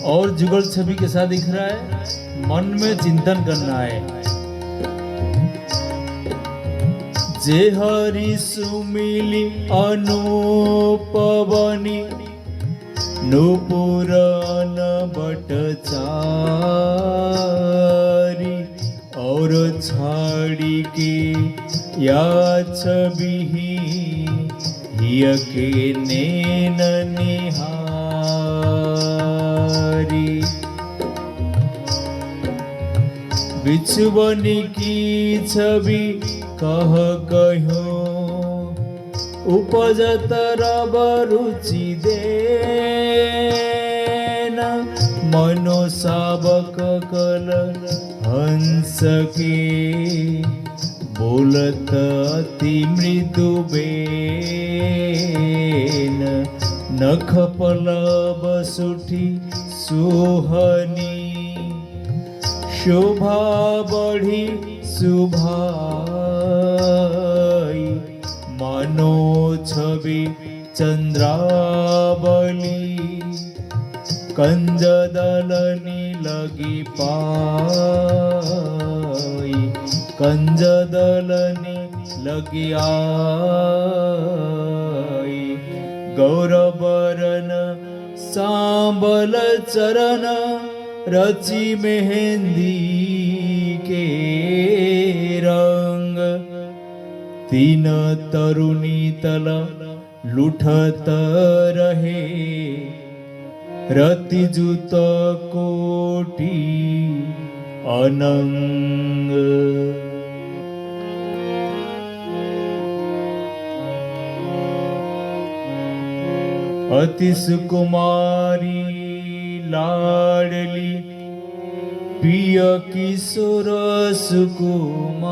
और जुगल छवि के साथ दिख रहा है, मन में चिंतन करना है। जे हरि सुमिली अनुपवनी नूपुरन बटचारी और छाड़ी के या छवि हिय के नैन निहारी। बिछुवनी की छवि कह कहो उपजत रब रुचि देन। मनो सावक कल हंस के बोलत अति मृदु बेन। नख पलब सुठी सुहनी शोभा बढ़ी सुभाई। मानो छवि चंद्रावली कंजदलनी लगी पाई। कंजदलनी लगी आई। गौरवरन सांबल चरण रची मेहंदी के रंग। तीन तरुणी तल लुठत रहे रतिजुत कोटि अनंग। अति सुकुमारी लाडली प्रिय किशोर सुकुमार।